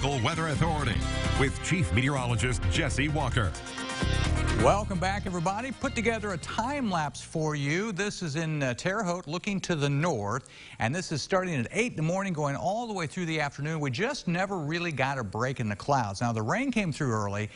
Local Weather Authority with Chief Meteorologist Jesse Walker. Welcome back, everybody. Put together a time lapse for you. This is in Terre Haute, looking to the north, and this is starting at 8 in the morning, going all the way through the afternoon. We just never really got a break in the clouds. Now, the rain came through early,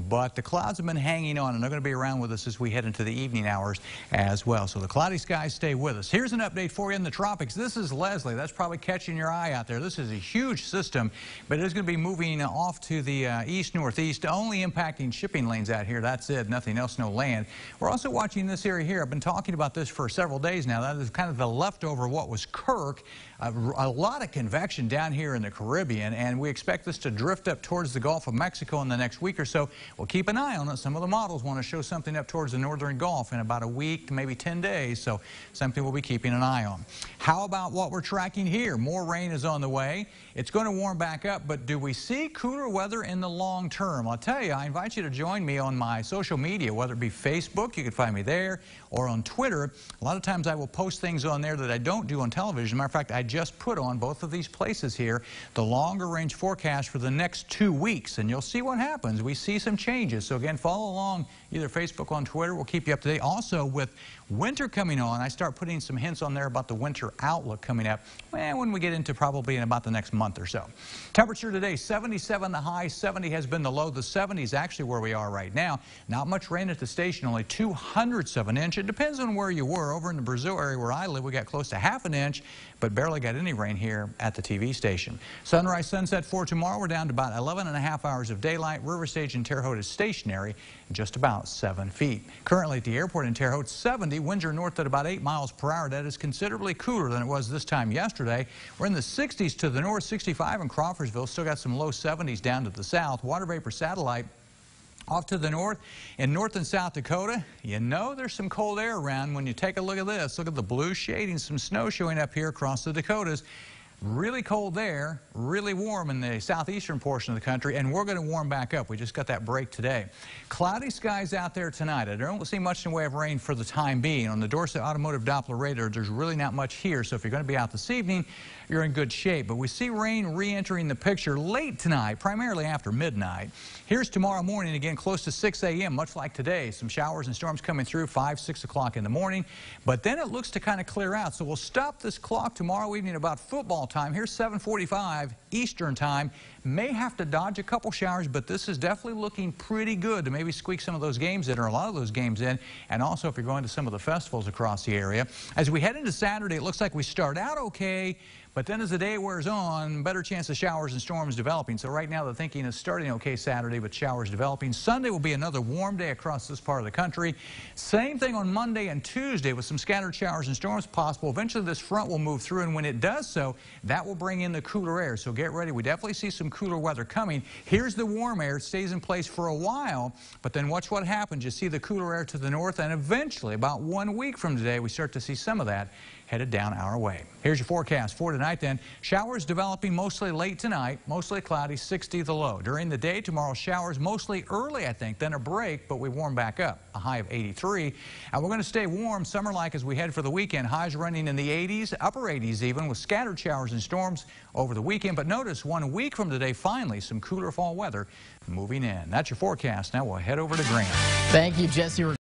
but the clouds have been hanging on, and they're going to be around with us as we head into the evening hours as well. So the cloudy skies stay with us. Here's an update for you in the tropics. This is Leslie. That's probably catching your eye out there. This is a huge system, but it is going to be moving off to the east-northeast, only impacting shipping lanes out here. That's it. Nothing else, no land. We're also watching this area here. I've been talking about this for several days now. That is kind of the leftover what was Kirk. A lot of convection down here in the Caribbean, and we expect this to drift up towards the Gulf of Mexico in the next week or so. We'll keep an eye on it. Some of the models want to show something up towards the northern Gulf in about a week, maybe 10 days, so something we'll be keeping an eye on. How about what we're tracking here? More rain is on the way. It's going to warm back up, but do we see cooler weather in the long term? I'll tell you, I invite you to join me on my social media, whether it be Facebook, you can find me there, or on Twitter. A lot of times I will post things on there that I don't do on television. Matter of fact, I just put on both of these places here the longer range forecast for the next 2 weeks, and you'll see what happens. We see some changes. So again, follow along either Facebook or on Twitter. We'll keep you up to date. Also, with winter coming on, I start putting some hints on there about the winter outlook coming up when we get into probably in about the next month or so. Temperature today, 77 the high, 70 has been the low. The 70 is actually where we are right now. Not much rain at the station, only 2/100 of an inch. It depends on where you were. Over in the Brazil area where I live, we got close to ½ an inch, but barely got any rain here at the TV station. Sunrise, sunset for tomorrow, we're down to about 11.5 hours of daylight. River Stage in Terre Haute is stationary, just about 7 feet. Currently at the airport in Terre Haute, 70. Winds are north at about 8 miles per hour. That is considerably cooler than it was this time yesterday. We're in the 60s to the north, 65 in Crawfordsville. Still got some low 70s down to the south. Water vapor satellite off to the north. In North and South Dakota, you know there's some cold air around when you take a look at this. Look at the blue shading, some snow showing up here across the Dakotas. Really cold there, really warm in the southeastern portion of the country, and we're going to warm back up. We just got that break today. Cloudy skies out there tonight. I don't see much in the way of rain for the time being. On the Dorset Automotive Doppler radar, there's really not much here, so if you're going to be out this evening, you're in good shape. But we see rain re-entering the picture late tonight, primarily after midnight. Here's tomorrow morning, again, close to 6 a.m., much like today. Some showers and storms coming through 5, 6 o'clock in the morning, but then it looks to kind of clear out. So we'll stop this clock tomorrow evening about football time. Here's 7:45 Eastern time. May have to dodge a couple showers, but this is definitely looking pretty good to maybe squeak some of those games in, or a lot of those games in, and also if you're going to some of the festivals across the area. As we head into Saturday, it looks like we start out okay, but then as the day wears on, better chance of showers and storms developing. So right now the thinking is starting okay Saturday, but showers developing. Sunday will be another warm day across this part of the country. Same thing on Monday and Tuesday with some scattered showers and storms possible. Eventually this front will move through, and when it does so, that will bring in the cooler air. So get ready. We definitely see some cooler weather coming. Here's the warm air. It stays in place for a while, but then watch what happens. You see the cooler air to the north, and eventually, about 1 week from today, we start to see some of that headed down our way. Here's your forecast for tonight then. Showers developing mostly late tonight, mostly cloudy, 60 the low. During the day tomorrow, showers mostly early, I think, then a break, but we warm back up, a high of 83. And we're going to stay warm, summer-like, as we head for the weekend. Highs running in the 80s, upper 80s even, with scattered showers and storms over the weekend. But notice 1 week from today, finally, some cooler fall weather moving in. That's your forecast. Now we'll head over to Grant. Thank you, Jesse.